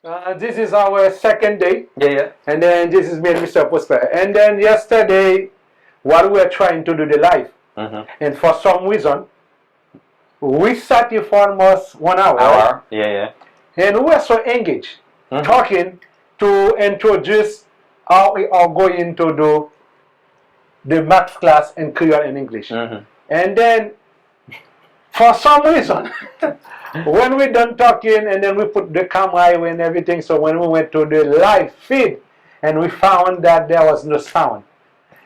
This is our second day, Yeah, yeah. and then this is me and Mr. Prosper. And then yesterday, while we were trying to do the live, and for some reason, we sat here for almost 1 hour, right? Hour. Yeah, yeah. And we were so engaged, talking to introduce how we are going to do the math class in Creole and English. And then, for some reason, when we done talking and then we put the camera away and everything, so when we went to the live feed and we found that there was no sound.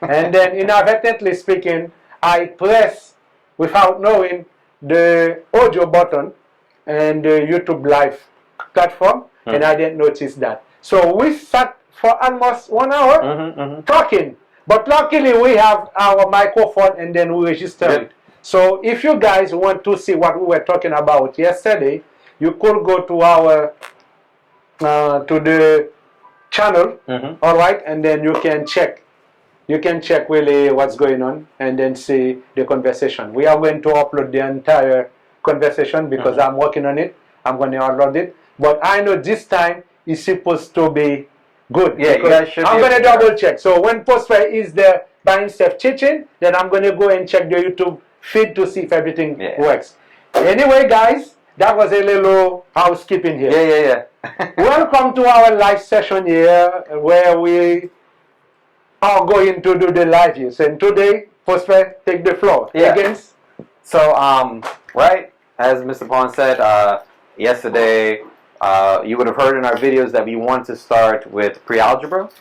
And then inadvertently speaking, I pressed without knowing the audio button and the YouTube live platform, and I didn't notice that. So we sat for almost 1 hour talking. But luckily we have our microphone and then we register it. So if you guys want to see what we were talking about yesterday, you could go to our to the channel, all right, and then you can check. You can check really what's going on and then see the conversation. We are going to upload the entire conversation because I'm working on it. I'm going to upload it. But I know this time it's supposed to be good. Yeah, you guys should I'm be going to able to double check. So when Prosper is there by himself teaching, then I'm going to go and check the YouTube feed to see if everything works. Anyway, guys, that was a little housekeeping here. Yeah. Welcome to our live session here where we are going to do the live use. And today, Prosper, take the floor. Against. So, right, as Mr. Pond said, yesterday, you would have heard in our videos that we want to start with pre-algebra.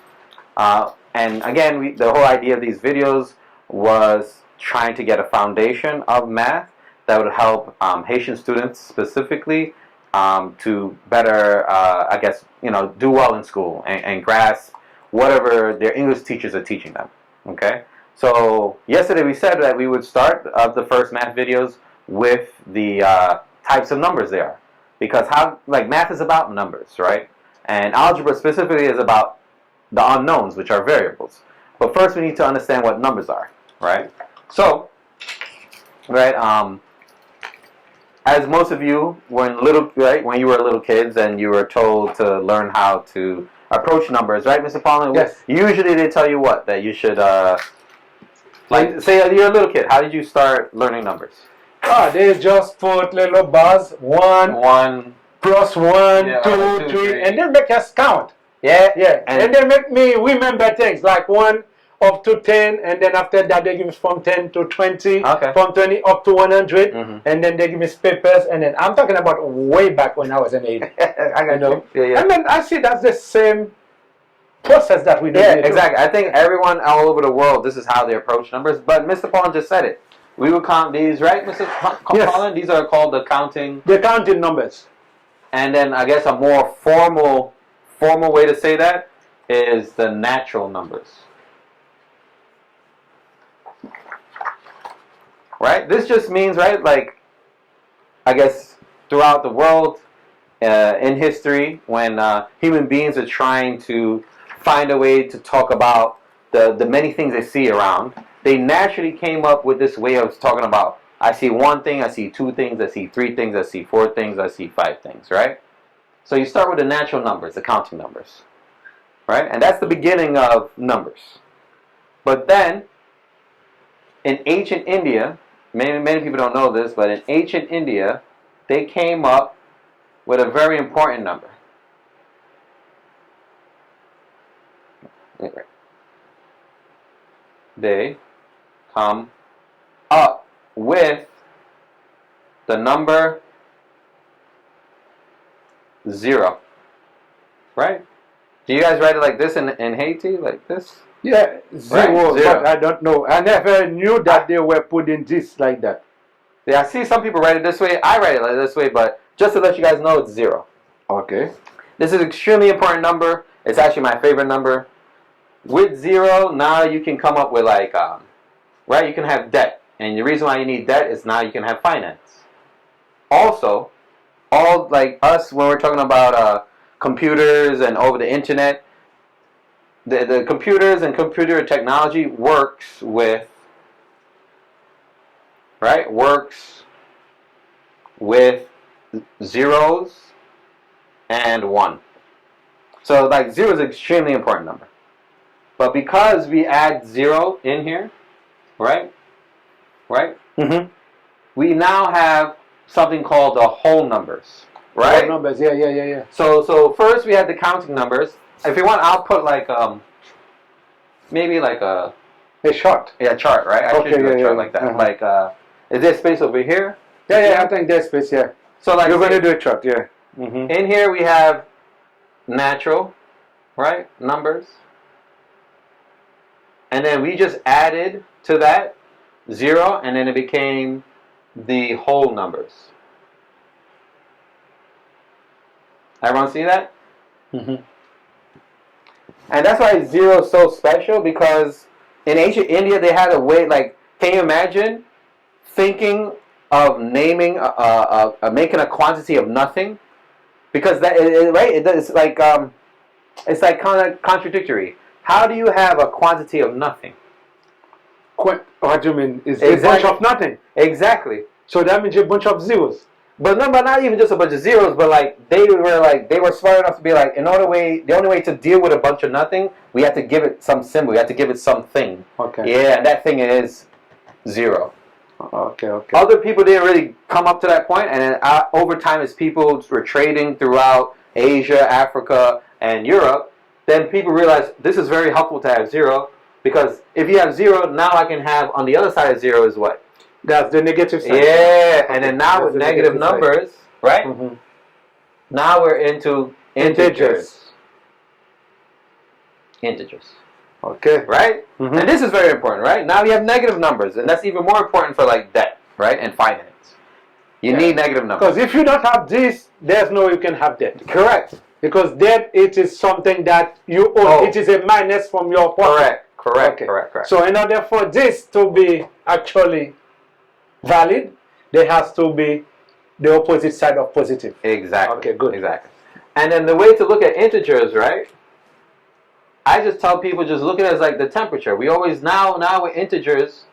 And again, the whole idea of these videos was trying to get a foundation of math that would help Haitian students specifically to better, I guess, do well in school and grasp whatever their English teachers are teaching them. Okay? So yesterday we said that we would start the first math videos with the types of numbers there are. Because math is about numbers, right? And algebra specifically is about the unknowns, which are variables. But first we need to understand what numbers are, right? So, right, as most of you when you were little kids and you were told to learn how to approach numbers, right, Mr. Paulin? Yes. Usually they tell you what? That you should, say you're a little kid. How did you start learning numbers? They just put little bars, one plus one, two, three, and then make us count. Yeah. And they make me remember things like 1 up to 10, and then after that they give me from 10 to 20, from 20 up to 100, and then they give me papers, and then I'm talking about way back when I was an 8. I know. And then I see that's the same process that we do. Yeah, exactly. I think everyone all over the world, this is how they approach numbers. But Mr. Paul just said it. We will count these, right, Mr. Paulin? These are called the counting numbers. And then I guess a more formal way to say that is the natural numbers. Right? This just means, right, like, I guess throughout the world, in history, when human beings are trying to find a way to talk about the many things they see around, they naturally came up with this way of talking about, I see one thing, I see two things, I see three things, I see four things, I see five things, right? So you start with the natural numbers, the counting numbers, right? And that's the beginning of numbers. But then, in ancient India, many people don't know this, but in ancient India, they came up with a very important number. They come up with the number 0. Right? Do you guys write it like this in Haiti? Like this? Yeah, 0, right? 0. But I don't know. I never knew that they were putting this like that. Yeah, I see some people write it this way. I write it like this way, but just to let you guys know, it's 0. Okay. This is an extremely important number. It's actually my favorite number. With 0, now you can come up with like, right, you can have debt. And the reason why you need debt is now you can have finance. Also, all like us, when we're talking about computers and over the internet, the computers and computer technology works with, right, works with zeros and 1. So like 0 is an extremely important number. But because we add 0 in here, right? Right? Mm-hmm. We now have something called the whole numbers. Right? Whole numbers, yeah. So first we had the counting numbers. If you want, I'll put like maybe like a chart. chart, right? I should do a chart like that. Uh-huh. Like is there space over here? Yeah, I think there's space, yeah. So like you're going to do a chart, yeah. Mm-hmm. In here we have natural, right? Numbers. And then we just added to that 0, and then it became the whole numbers. Everyone see that? Mm-hmm. And that's why 0 is so special, because in ancient India they had a way, like, can you imagine thinking of naming, making a quantity of nothing? Because that, right? It's like kind of contradictory. How do you have a quantity of nothing? What do you mean? It's Exactly. a bunch of nothing. Exactly. So that means a bunch of zeros. But not even just a bunch of zeros, but like they were smart enough to be like, the only way to deal with a bunch of nothing, we have to give it some symbol, we have to give it something. Okay. Yeah, and that thing is 0. Okay. Other people didn't really come up to that point, and then over time, as people were trading throughout Asia, Africa, and Europe, then people realized this is very helpful to have 0, because if you have 0, now I can have on the other side of 0 is what? That's the negative side. Yeah, and then now with negative numbers, right? Mm-hmm. Now we're into integers. Okay. Right? Mm-hmm. And this is very important, right? Now we have negative numbers, and that's even more important for like debt, right? And finance. You need negative numbers. Because if you don't have this, there's no way you can have debt. Correct. Because debt, it is something that you own. Oh. It is a minus from your pocket. Correct. Okay. Correct. So in order for this to be actually valid, there has to be the opposite side of positive. Exactly. Okay, good. Exactly. And then the way to look at integers, right? I just tell people, just look at it as like the temperature. We always now with integers,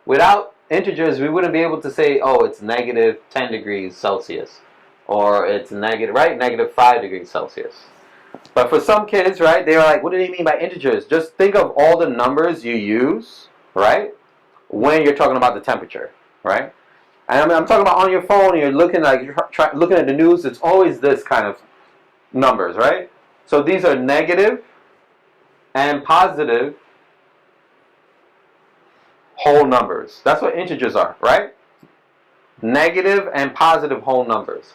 without integers, we wouldn't be able to say, oh, it's negative 10 degrees Celsius, or it's negative 5 degrees Celsius. But for some kids, right, they're like, what do they mean by integers? Just think of all the numbers you use, right, when you're talking about the temperature, right? And I'm talking about on your phone, and you're looking looking at the news. It's always this kind of numbers, right? So these are negative and positive whole numbers. That's what integers are, right? Negative and positive whole numbers,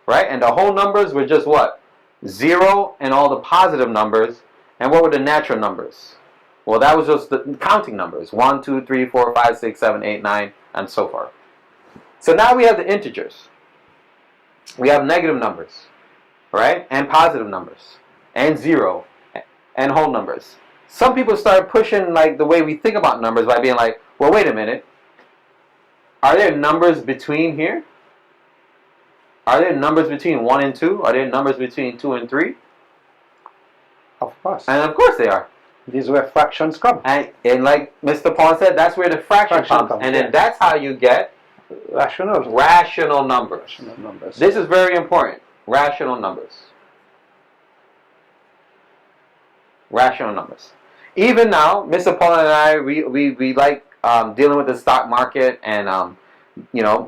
right? And the whole numbers were just what? 0 and all the positive numbers. And what were the natural numbers? Well, that was just the counting numbers. 1, 2, 3, 4, 5, 6, 7, 8, 9, and so forth. So now we have the integers. We have negative numbers, right? And positive numbers. And 0. And whole numbers. Some people start pushing like the way we think about numbers by being like, well, wait a minute. Are there numbers between here? Are there numbers between 1 and 2? Are there numbers between 2 and 3? Of course. And of course they are. These where fractions come. And like Mr. Paul said, that's where the fraction comes. And then that's how you get rational numbers. Rational numbers. This is very important. Rational numbers. Rational numbers. Even now, Mr. Paul and I, we like dealing with the stock market and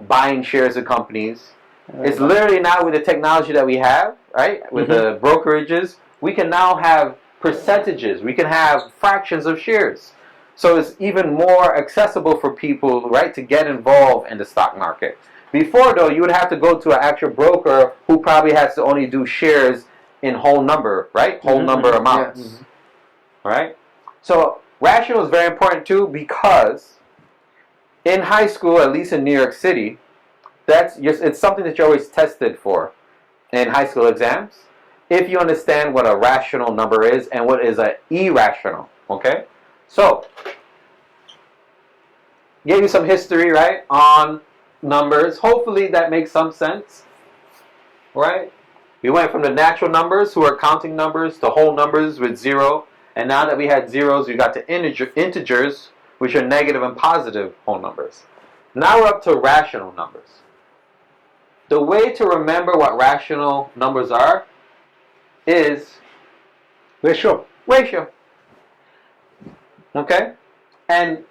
buying shares of companies. It's literally now with the technology that we have, right? With the brokerages, we can now have percentages. We can have fractions of shares. So it's even more accessible for people, right, to get involved in the stock market. Before, though, you would have to go to an actual broker who probably has to only do shares in whole number, right? Whole number amounts. Yes. Right? So rational is very important too, because in high school, at least in New York City, it's something that you're always tested for in high school exams. If you understand what a rational number is and what is an irrational, okay? So, gave you some history, right, on numbers. Hopefully that makes some sense, right? We went from the natural numbers, who are counting numbers, to whole numbers with 0. And now that we had zeros, we got to integers, which are negative and positive whole numbers. Now we're up to rational numbers. The way to remember what rational numbers are is Ratio. Ratio. Okay? And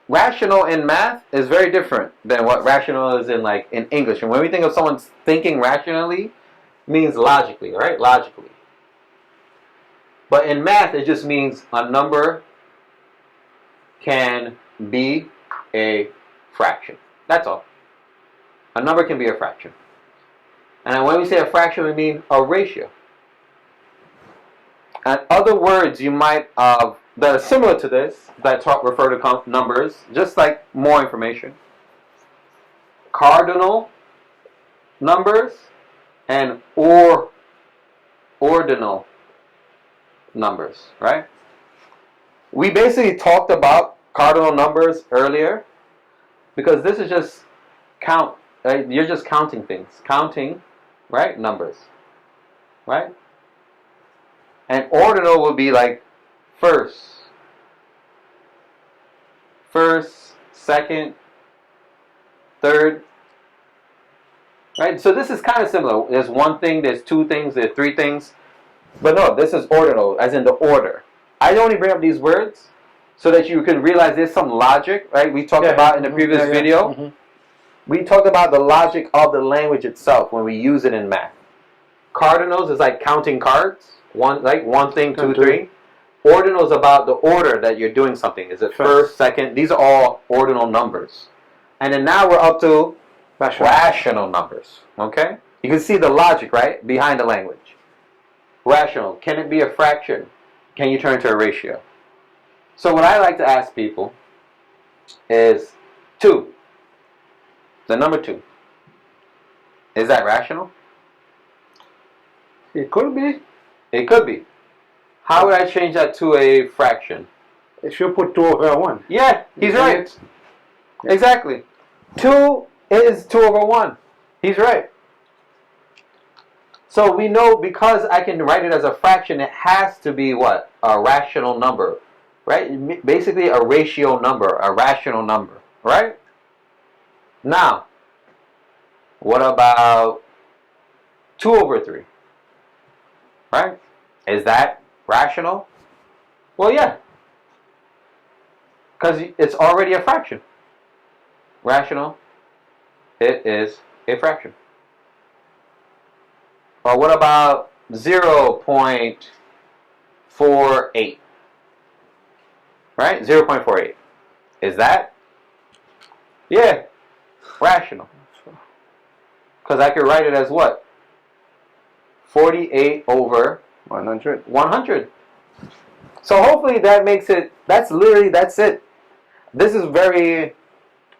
rational in math is very different than what rational is in English. And when we think of someone thinking rationally, it means logically, right? Logically. But in math, it just means a number can be a fraction. That's all. A number can be a fraction. And when we say a fraction, we mean a ratio. And other words you might that are similar to this, that refer to numbers, just like more information. Cardinal numbers and ordinal numbers, right? We basically talked about cardinal numbers earlier because this is just count. Right? You're just counting things. Counting, right? Numbers, right? And ordinal would be like first, second, third, right? So this is kind of similar. There's one thing, there's two things, there's three things. But no, this is ordinal, as in the order. I only bring up these words so that you can realize there's some logic, right? We talked about in the previous video. Mm-hmm. We talked about the logic of the language itself when we use it in math. Cardinals is like counting cards. One thing, two, three. Ordinal is about the order that you're doing something. Is it first, second? These are all ordinal numbers. And then now we're up to rational numbers. Okay? You can see the logic, right, behind the language. Rational. Can it be a fraction? Can you turn to a ratio? So what I like to ask people is 2. The number 2. Is that rational? It could be. It could be. How would I change that to a fraction? If you put 2 over 1. Yeah, he's right. Exactly. 2 is 2 over 1. He's right. So we know because I can write it as a fraction, it has to be what? A rational number. Right? Basically a ratio number, a rational number. Right? Now, what about 2 over 3? Right? Is that rational? Well, yeah. Because it's already a fraction. Rational. It is a fraction. Or what about 0.48? Right? 0.48. Is that? Yeah. Rational. Because I could write it as what? 48 over 100. 100. So hopefully that makes it, that's it. This is very,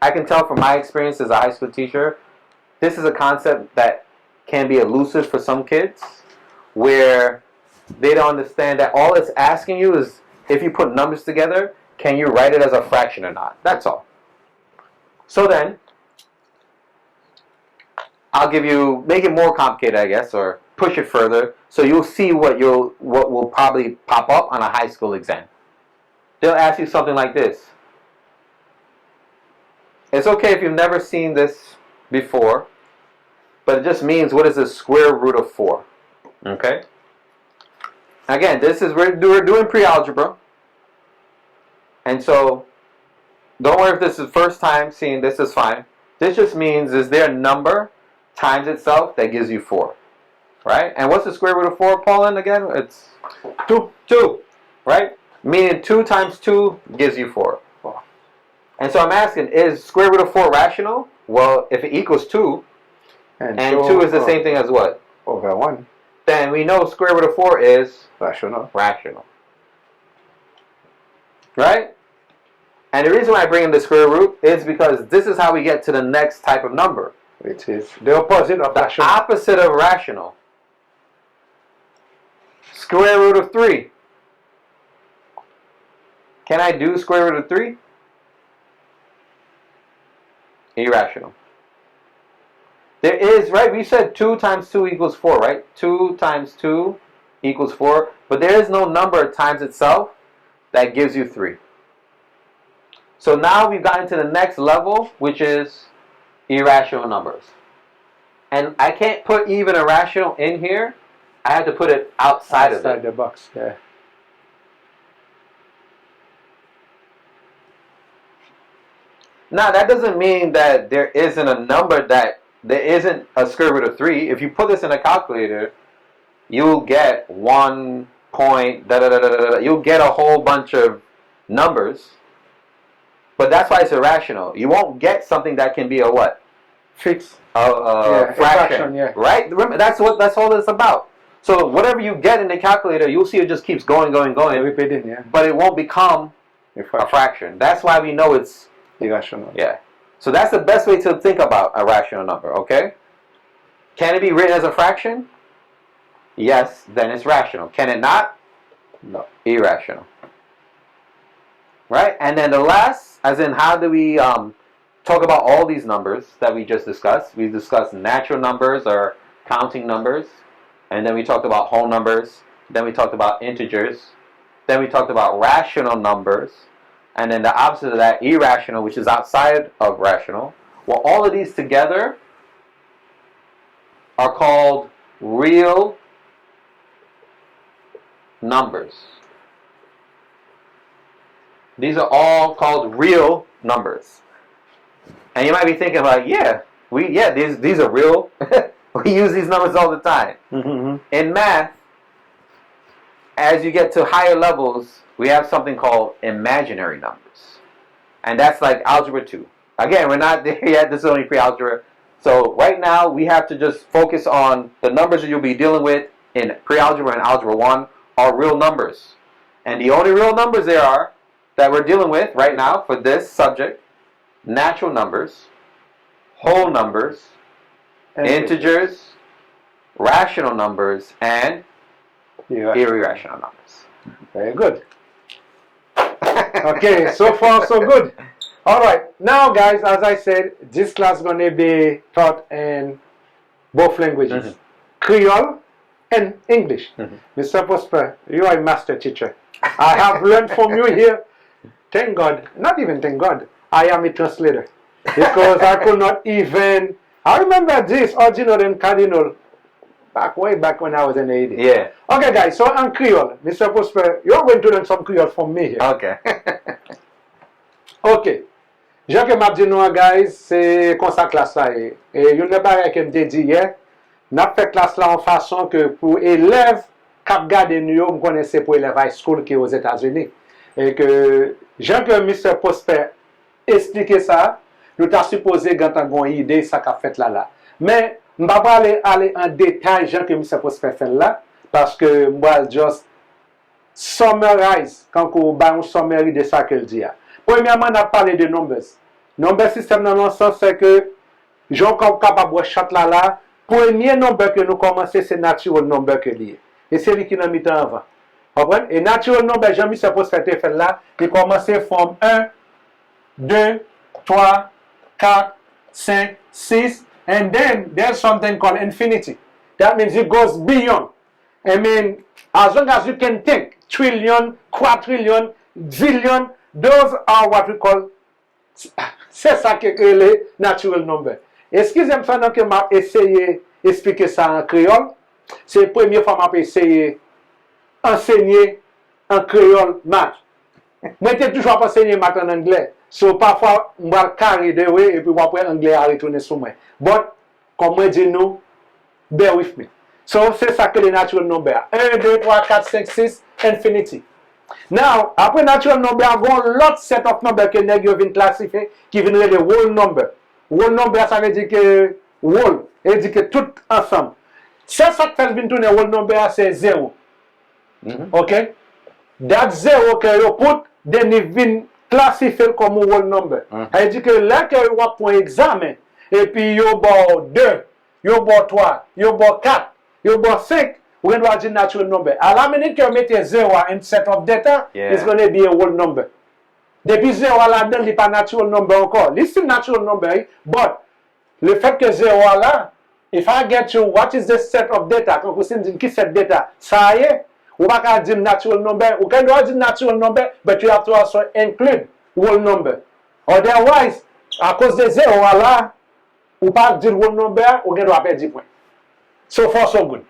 I can tell from my experience as a high school teacher, this is a concept that can be elusive for some kids, where they don't understand that all it's asking you is, if you put numbers together, can you write it as a fraction or not? That's all. So then, I'll make it more complicated, I guess, or push it further, so you'll see what will probably pop up on a high school exam. They'll ask you something like this. It's okay if you've never seen this before, but it just means, what is the square root of 4? Okay? Again, we're doing pre-algebra, and so don't worry if this is the first time seeing this, is fine. This just means, is there a number times itself that gives you 4? Right? And what's the square root of 4, Pauline, again? It's 2. 2. Right? Meaning 2 times 2 gives you 4. And so I'm asking, is square root of 4 rational? Well, if it equals 2, and 2 is the same thing as what? Over 1. Then we know square root of 4 is rational. Right? And the reason why I bring in the square root is because this is how we get to the next type of number. Which is the opposite of rational. The opposite of rational. Square root of 3. Can I do square root of 3? Irrational. There is, right, we said 2 times 2 equals 4, right? 2 times 2 equals 4. But there is no number times itself that gives you 3. So now we've gotten to the next level, which is irrational numbers. And I can't put even irrational in here. I have to put it outside of it. The box, yeah. Now, that doesn't mean that there isn't a number that there isn't a square root of 3. If you put this in a calculator, you'll get 1 point, da da da da da da. You'll get a whole bunch of numbers. But that's why it's irrational. You won't get something that can be a what? Fixed. Fraction. Yeah. Right? Remember, that's all it's about. So whatever you get in the calculator, you'll see it just keeps going. Repeating, yeah. But it won't become a fraction. That's why we know it's irrational. Yeah. So that's the best way to think about a rational number, okay? Can it be written as a fraction? Yes, then it's rational. Can it not? No. Irrational. Right? And then the last, as in how do we talk about all these numbers that we just discussed? We discussed natural numbers or counting numbers. And then we talked about whole numbers. Then we talked about integers. Then we talked about rational numbers. And then the opposite of that, irrational, which is outside of rational. Well, all of these together are called real numbers. These are all called real numbers. And you might be thinking like, these are real. We use these numbers all the time. Mm-hmm. In math, as you get to higher levels, we have something called imaginary numbers. And that's like algebra 2. Again, we're not there yet. This is only pre-algebra. So right now, we have to just focus on the numbers that you'll be dealing with in pre-algebra and algebra 1 are real numbers. And the only real numbers there are that we're dealing with right now for this subject, natural numbers, whole numbers, integers, rational numbers, and irrational numbers. Very good. Okay, so far so good. All right, now guys, as I said, this class is going to be taught in both languages, Creole and English. Mr. Prosper, you are a master teacher. I have learned from you here. Thank God, not even thank God, I am a translator. Because I could not even, I remember this, ordinal and cardinal, way back when I was in the 80s. Yeah. Okay guys, so on Creole, Mr. Prosper, you're going to learn some Creole from me here. Okay. Ok. Jean que m'a dit nous, guys, c'est comme ça classe là. Et il y a une barrière que je dit hier, n'a fait classe là en façon que pour élèves qui gardent nous, on connaissait pour élèves high school qui est aux États-Unis. Et que Jean que Mr. Prosper expliqué ça, nous t'as supposé quand on a une idée ça qu'a fait là. Mais je ne vais pas aller en détail Jean que Mr. Prosper fait là, parce que je vais juste summarize quand on a un summary de ça qu'il dit. Premièrement, on a parlé de numbers. Number system dans le sens c'est que j'en capable de chat là. Premier number que nous commençons c'est natural number que lié. Et c'est lui qui nous mis en avant. Comprenez? Et natural number, Jean-Mi suppose faire là, il commence from 1, 2, 3, 4, 5, 6, and then there's something called infinity. That means it goes beyond. I mean, as long as you can think, trillion, quadrillion, zillion, those are what we call, c'est ça que les natural number. Excusez-moi pendant que je essayé d'expliquer ça en créole. C'est la première fois que je essayé d'enseigner en créole maths. Moi, je toujours enseigné maths en anglais. So, parfois, je vais carrer de way et puis après, anglais a retourné sur moi. But, comme je dis nous, bear with me. So, c'est ça que les natural number. 1, 2, 3, 4, 5, 6, infinity. Now, après natural number, il y a un lot set of number que nous viennent classifier qui viennent de whole number. Whole number, ça veut dire que whole, ça veut dire que tout ensemble. Ça fait venir tourner whole number, c'est 0. OK? That 0 que vous put, then it vient classifier comme whole number. Ça veut dire que là que vous avez un examen, et puis vous avez 2, vous avez 3, vous avez 4, vous avez 5, vous avez un natural number. À la minute que vous mettez 0 in set of data, it's going to be a whole number. Depuis 0 là-dedans, il n'est pas natural number encore. C'est still natural number, but le fait que 0 là, if I get you, what is the set of data? Quand vous dites qui set data, ça y est, vous ne pouvez pas dire natural number. You can do natural number, but you have to also include whole number. Otherwise, à cause de 0 là, vous ne pouvez pas dire whole number, vous ne pouvez pas perdre 10 points. So far, so good.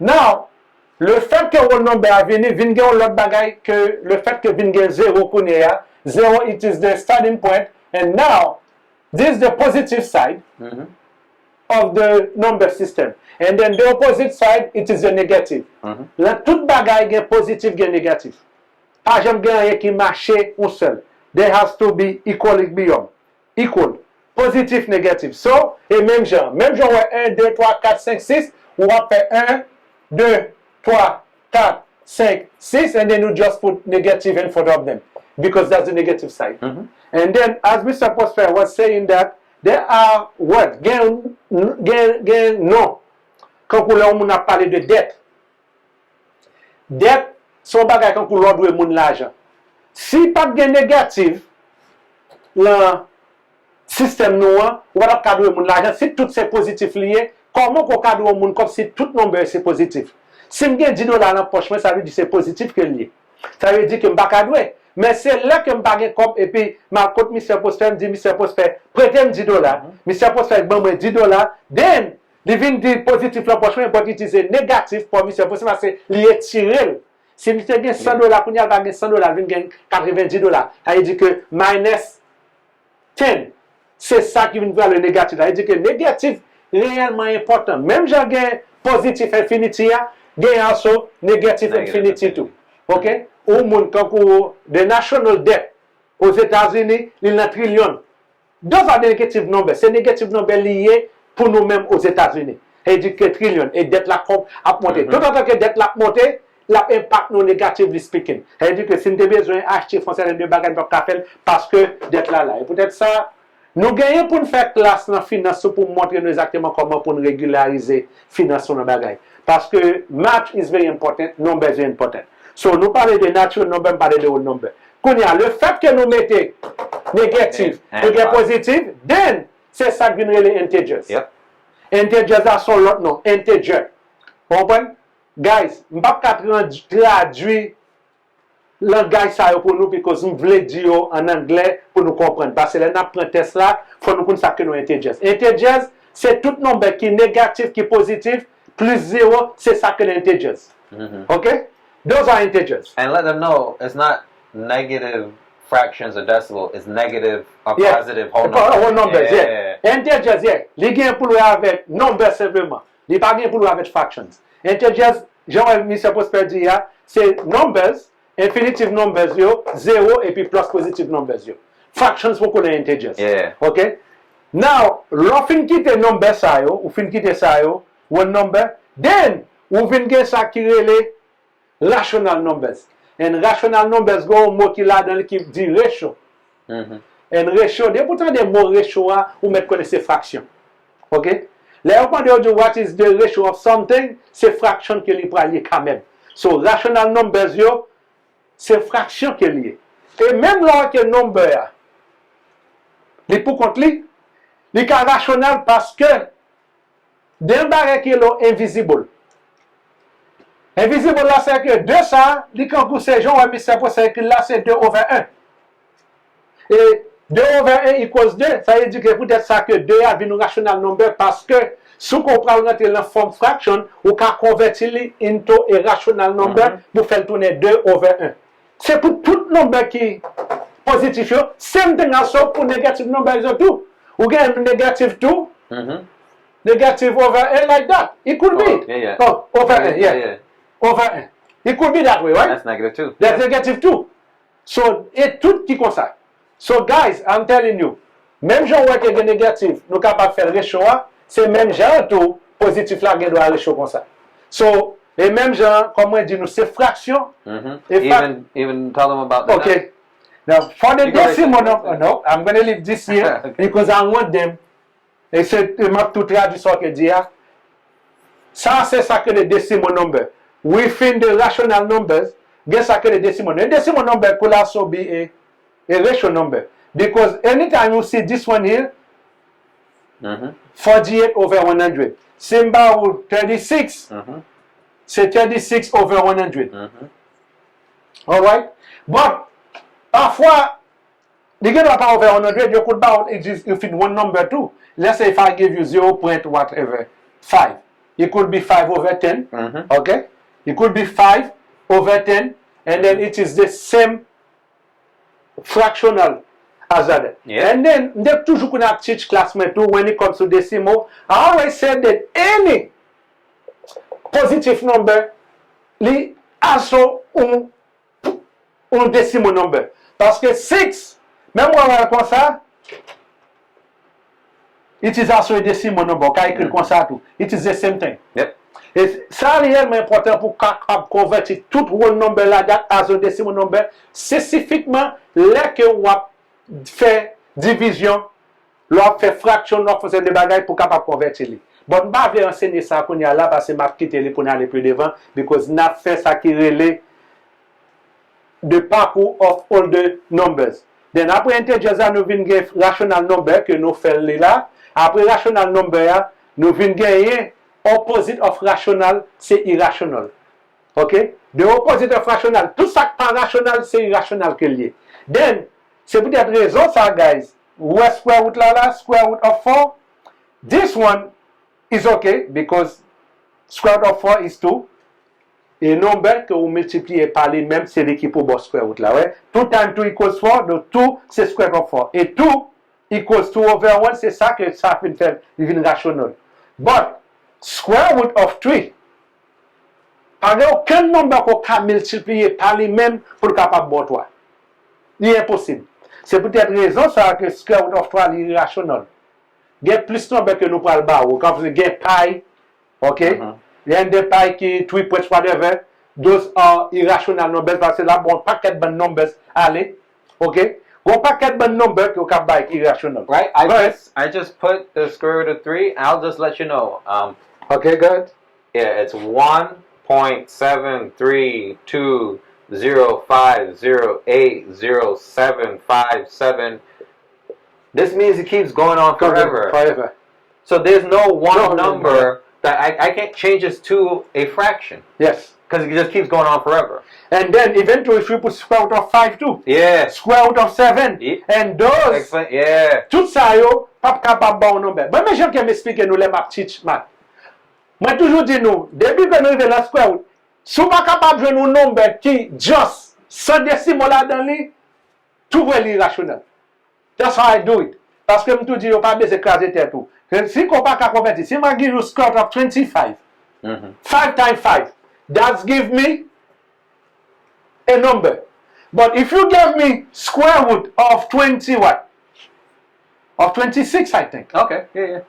Now, le fait que whole number a venu l'autre bagaille que le fait que vient 0 connaît 0 it is the starting point, And now, this is the positive side of the number system. And then the opposite side, it is the negative. Là, tout bagay gen positif gen negatif. Pas jam gen rien qui marche un seul. There has to be equilibrium. Equal. Positif, negatif. So, et même genre, ouais, 1, 2, 3, 4, 5, 6, on va faire 1, 2, 3, 4, 5, 6, and then we just put negative in front of them. Because that's the negative side. And then, as Mr. Prosper was saying that, there are what? Gen non. Quand on a parlé de dette. Dette, son bagay quand on doit moun l'argent. Si pas de négatif, le système noir, on va pas moun l'argent. Si tout c'est positif lié, comment on cadre moun comme si tout nombre c'est positif? Si je gagne $10 dans la poche, ça veut dire que c'est positif que lié. Ça veut dire que je ne pas cadrer. Mais c'est là que je ne comme et puis ma côte Mr. Prosper me dit Mr. Prosper, prêtez-moi $10. Mr. Prosper bon moi $10. Then, il vient dire positif la prochaine, mais utiliser négatif pour Mr. Prosper parce que il est tiré. Si Mr. gagne $100, qu'on y a gagné $100, il gagne $90. Ça veut dire que minus 10, c'est ça qui vient voir le négatif. Ça veut dire que négatif réellement important. Même j'ai gagné positif infinity, gagne aussi négatif infinity tout. OK? Au monde, quand the national debt aux États-Unis, il y a trillion. Those are the negative numbers. C'est negative numbers liés pour nous-mêmes aux États-Unis. Et dit que trillion. Et dette la a monté. Tout en tant que dette la monté, la impact nous negatively speaking. Et dit que si nous avons besoin d'acheter français de bagages pour café parce que dette là. Et peut-être ça, nous gagnons pour nous faire classe dans la finance pour montrer nous exactement comment pour nous régulariser la finance dans le bagage. Parce que math is very important, numbers is very important. So, nous parlons de natural number, nous parlons de whole number. Quand le fait que nous mettons négatif et positif, then, c'est ça qui vient les integers. Yep. Integers sont l'autre nom, integer. Vous comprenez? Guys, je ne peux pas traduire le langage pour nous parce que nous voulons dire en anglais pour nous comprendre. Parce que là, nous apprenons test là, il faut nous connaître que nous integers. Integers, c'est tout nombre qui est négatif, qui est positif, plus 0, c'est ça que les integers. OK? Those are integers. And let them know it's not negative fractions or decimal, it's negative or positive whole numbers. Whole numbers, yeah. Integers, yeah. Les gains pour avec numbers simplement. Les pas gains pour avec fractions. Integers, Jean-Michel Prosper dit, c'est numbers, infinitive numbers, 0 et puis plus positive numbers. Fractions pour qu'on ait integers. Yeah. OK? Now, l'on fin quitte number ça, ou fin quitte ça, one number, then, ou fin quitte ça qui relève rational numbers. And rational numbers go un mot qui là dans l'équipe dit ratio. And ratio, pourtant des mots ratio ou mettre connaître fraction. OK? Là on parle de what is the ratio of something, c'est fraction qui est lié quand même. So rational numbers yo, c'est fraction qui est lié. Et même là que number les pour compte li est rationnel parce que d'un barre qui est invisible. Invisible là, c'est que 2 ça, quand vous savez, Jean, c'est que là, c'est 2 over 1. Et 2 over 1 equals 2, ça veut dire que peut-être ça que 2 a une rational number parce que si on prend la forme fraction, on peut convertir into a rational number pour faire tourner 2 over 1. C'est pour tout number qui est positif. Same thing also pour negative numbers too. Ou get negative 2, negative over 1 like that. It could be. Oh, over 1, yeah. Over 1. It could be that way, right? That's negative 2. That's negative 2. So, et tout qui comme ça. So, guys, I'm telling you, même genre qui est négatif, nous capables de faire le ratio, c'est même genre tout positif là qui doit aller ratio comme ça. So, et même genre, comme on dit, nous c'est fraction. Even tell them about that. Okay. Now, for the decimal number, no, I'm going to leave this here because I want them. Et c'est tout traduit ce que dit. Ça, c'est ça que le decimal number. Within the rational numbers, guess I the decimal. The decimal number could also be a rational number. Because anytime you see this one here, 48 over 100. Symbol 36, c'est 36 over 100. Alright? But, parfois, you get not over 100, you could bound if in one number too. Let's say if I give you 0. Whatever, 5. It could be 5 over 10. Okay? It could be 5 over 10, and then it is the same fractional as that. Yeah. And then they toujours gonna teach classmates too when it comes to decimal. I always said that any positive number li also un decimal number. Parce que 6, même on va comme ça, it is also a decimal number. Quand écrit comme ça tout, it is the same thing. Yep. Et ça réellement important pour convertir tout whole number là that as a decimal number, spécifiquement là que on fait division, l'on fait fraction, l'on fait des bagages pour capable convertir. Bon, je vais enseigner ça qu'on y a là parce que je vais quitter pour aller plus devant because n'a fait ça qui relève the parcours of all the numbers. Then après integers nous venons gagner rational number que nous faisons là. Après rational number nous venons gagner opposite of rational c'est irrational. OK? The opposite of rational, tout ça qui pas rational c'est irrational que lié. Then c'est peut-être raison ça guys. Where square root là square root of 4. This one is okay because square root of 4 is 2. Et number que vous multipliez par les mêmes séries qui pour square root là, ouais. 2 times 2 equals 4, donc 2 c'est square root of 4. Et 2 equals 2 over 1, c'est ça que ça fait faire, il vient rationnel. But square root of 3, par exemple, aucun nombre qu'on peut multiplier par les mêmes pour le capable de 3. Il est impossible. C'est peut-être raison ça que square root of 3 est irrationnel. Il y a plus de nombres que nous parlons bas. Quand vous avez pi, ok? Il y a des pi qui 3 whatever. Those are irrational numbers parce que là, bon, paquet de numbers, allez, ok? Bon, paquet de numbers qui sont irrational. Right? I just put the square root of 3. I'll just let you know. Okay, good. Yeah, it's 1.73205080757. This means it keeps going on forever. Forever. So there's no one number that I can't change this to a fraction. Yes. Because it just keeps going on forever. And then eventually if you put square root of 5 too. Yeah. Square root of 7. Yeah. And those. Yeah. Tout ça yo, pas capable bon number. Moi mes gens qui m'expliquer nous les m'a teach math. Moi toujours dis nous, depuis que nous arrivons dans square root, si vous pas capable de jouer un number qui just sans décimal là dans lui, tout est irrationnel. That's how I do it. Parce que je dis, pas besoin d'écraser tête tout. Si on pas convertir, si je give you square root of 25, 5 times 5, that give me a number. But if you give me square root of 20 what? Of 26, I think. Okay, yeah.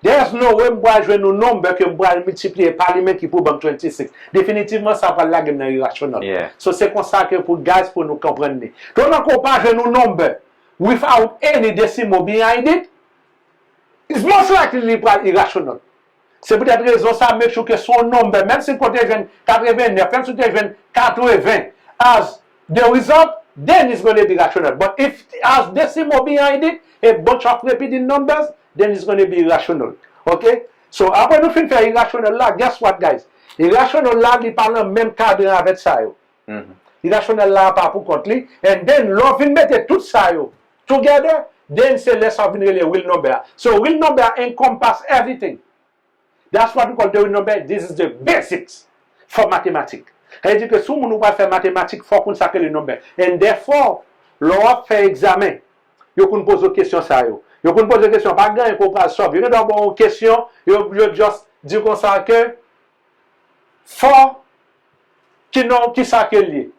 There's no way je jouer un number que je multiplier par les mêmes qui pour 26. Définitivement, ça va la gamme irrationnel. Yeah. So c'est comme ça que pour guys pour nous comprendre. Donc on compare jouer un number without any decimal behind it, it's most likely irrational. C'est peut-être raison ça make sure que son number, même si côté jeune 89, même si côté jeune 80, as the result, then it's going to be rational. But if it has decimal behind it, a bunch of repeating numbers, then it's going to be irrational. Okay? So après nous fin faire irrational là, guess what guys? Irrational là, il parle même cadre avec ça yo. Irrational là par pour contre li, and then l'on vient mettre tout ça yo together, then say let's have really a real number. So real number encompass everything. That's what we call the real number. This is the basics for mathematics. C'est-à-dire que si on ne va faire mathématiques, il faut qu'on sache le number. And therefore, l'on fait examen. Yo qu'on pose une question ça yo. Yo qu'on pose une question, pas grand qu'on pas solve. Yo d'abord une question, yo just dire comme ça que fort qui ça que lié.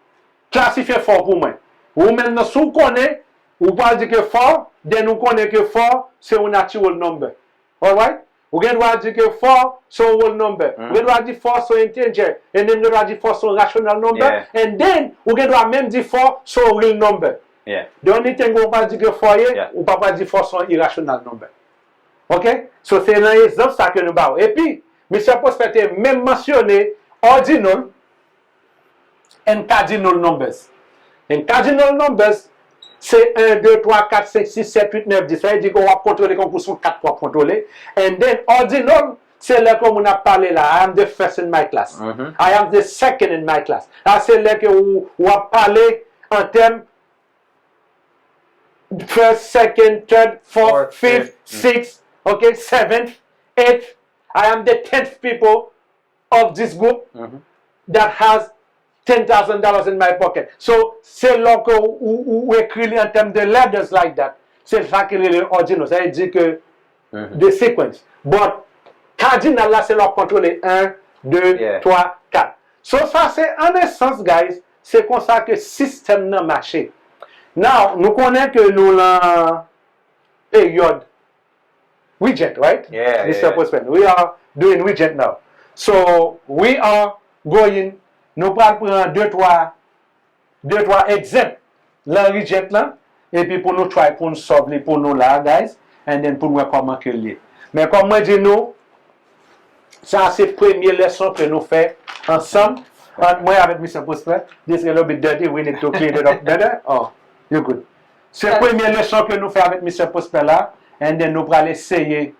Classifier fort pour moi. Ou maintenant sous connaît ou pas dire que fort, then nous connaît que fort c'est un natural number. All right? Ou gen doit dire que 4 so whole number. Ou gen doit dire 4 so integer. And then doit dire 4 so rational number. Yeah. And then ou gen doit même dire 4 so real number. Yeah. The only thing ou pas dire que 4 Yeah. ou pas dire 4 so irrational number. OK? So c'est un exemple ça que nous ba. Et puis, monsieur Prospecteur même mentionné ordinal and cardinal numbers. And cardinal numbers c'est 1, 2, 3, 4, 5, 6, 7, 8, 9, 10. Ça veut dire qu'on va contrôler comme pour 4 pour contrôler. And then ordinal, c'est là comme on a parlé là. I am the first in my class. I am the second in my class. Là, c'est là qu'on a parlé en termes first, second, third, fourth, fifth, sixth, okay, seventh, eighth. I am the 10th people of this group that has $10,000 in my pocket. So, c'est là que ou écrit en termes de letters like that. C'est ça que les ordinaux. Ça veut dire que de sequence. But, cardinal là, c'est leur contrôler 1, 2, 3, 4. So, ça, c'est en essence, guys, c'est comme ça que le système n'a marché. Now, nous connaissons que nous l'avons période widget, right? Yeah, Mr. Postman. We are doing widget now. So, we are going, nous prendre 2-3 exemples dans widget là, et puis pour nous try, pour nous solve, pour nous là, guys, and then pour nous voir comment que lié. Mais comme moi dis nous, ça c'est la première leçon que nous faisons ensemble. Moi avec Mr. Postman, this is a little bit dirty, we need to clean it up better. Oh, you're good. C'est la première leçon que nous faisons avec Mr. Postman là, and then nous allons essayer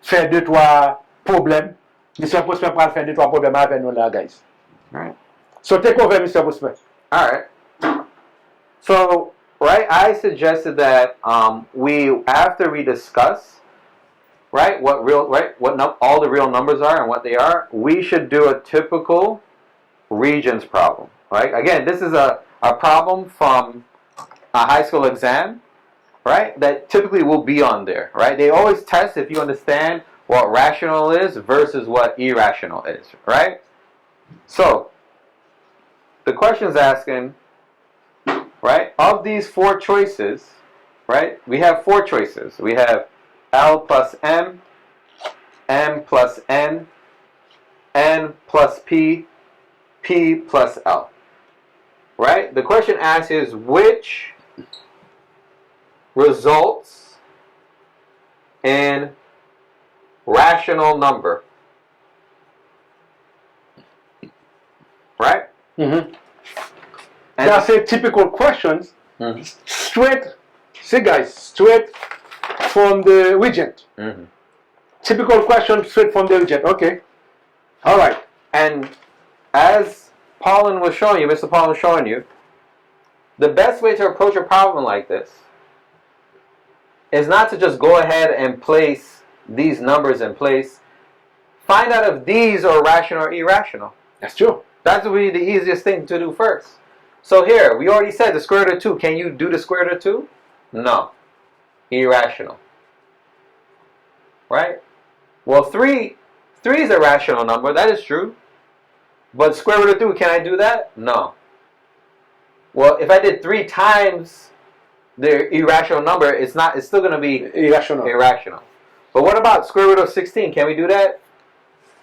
faire 2-3 problèmes. Mr. Postman va faire 2-3 problèmes avec nous là, guys. Right. So take over, Mr. Postman. All right. So, right, I suggested that after we discuss, right, all the real numbers are and what they are, we should do a typical regions problem, right? Again, this is a problem from a high school exam, right, that typically will be on there, right? They always test if you understand what rational is versus what irrational is, right? So, the question is asking, right, of these 4 choices, right, we have 4 choices. We have L plus M, M plus N, N plus P, P plus L, right? The question asks is which results in rational number, right? Mm-hmm. That's a typical questions, straight from the widget. Mm-hmm. Typical question straight from the widget. Okay. All right. And as Paulin was showing you, Mr. Paulin was showing you, the best way to approach a problem like this is not to just go ahead and place these numbers in place. Find out if these are rational or irrational. That's true. That would be the easiest thing to do first. So here, we already said the square root of 2. Can you do the square root of 2? No. Irrational. Right? Well, 3 is a rational number. That is true. But square root of 2, can I do that? No. Well, if I did 3 times the irrational number, it's still going to be irrational. But what about square root of 16? Can we do that?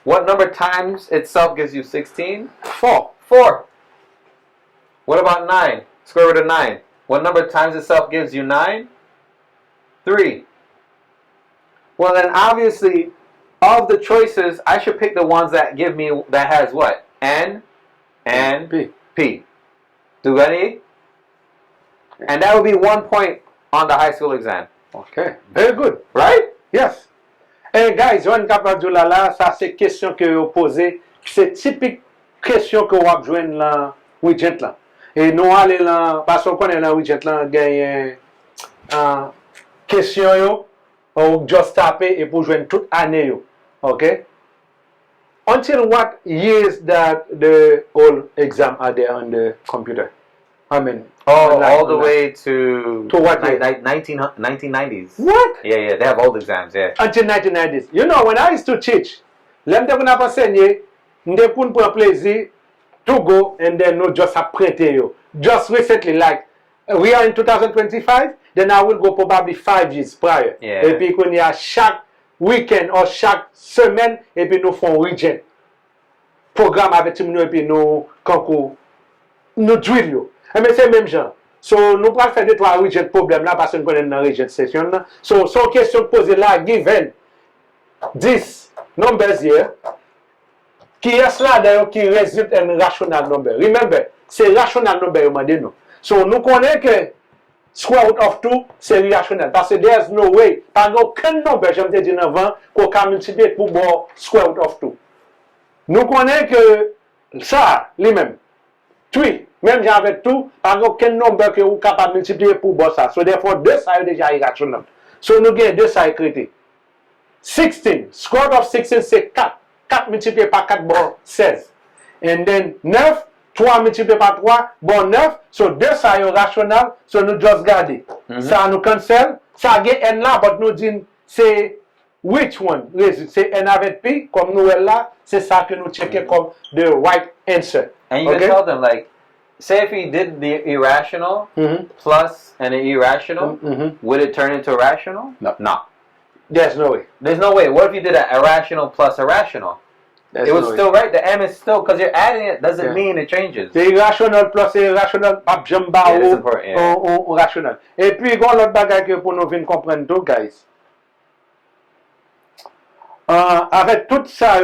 What number times itself gives you 16? 4. What about 9? Square root of 9. What number times itself gives you 9? 3. Well, then obviously, of the choices, I should pick the ones that give me, that has what? N and P. Do you any? And that would be 1 point on the high school exam. Okay. Very good. Right? Yes. Hey guys, on capable de là, ça c'est question que vous posez, c'est typique question que vous joindre là widget là. Et nous aller là parce qu'on connaît là widget là gagne question yo ou just taper et pour joindre toute année yo. Okay? Until what years that the whole exam are there on the computer? I mean, all the way to what year? 1990s. What? Yeah, they have old exams, yeah. Until 1990s. You know, when I used to teach, let me not enseigner, they put pour plaisir to go and then no just apprendre you. Just recently, like we are in 2025, then I will go probably 5 years prior. Yeah. Et puis qu'on y a chaque weekend or chaque semaine, et puis nous font region. Programme avec nous et puis nous concours, nous drill yo. Mais c'est même genre. So, nous pouvons faire 2-3 widgets problème là parce que nous connaissons dans la widget session là. So, son question posée là, given this numbers here, qui est là d'ailleurs qui résulte un rational number. Remember, c'est rational number au demandé nous. So, nous connaissons que square root of 2, c'est irrationnel. Parce que there's no way, par aucun number, j'aime te dire avant, qu'on peut multiplier pour bon square root of 2. Nous connaissons que ça, lui-même, 3, même avec tout, par aucun nombre que vous êtes capable de multiplier pour bon ça. So therefore, 2 ça est déjà irrationnel. So nous avons 2 ça écrit. 16, square root of 16 c'est 4. 4 multiplié par 4 bon 16. And then 9, 3 multiplié par 3, bon 9. So 2 ça est rationnel. So nous just garder. Ça nous cancel. Ça gagne n là, but nous dit c'est which one? C'est n avec p, comme nous là, c'est ça que nous checker comme the right answer. And you can tell them, like, say if he did the irrational plus and an irrational, would it turn into a rational? No. There's no way. There's no way. What if you did an irrational plus irrational? It was still right. The M is still, because you're adding it doesn't mean it changes. C'est irrationnel plus irrationnel, pas jamba ou rationnel. Et puis, il y a l'autre bagage que pour nous venir comprendre tout, guys. Avec tout ça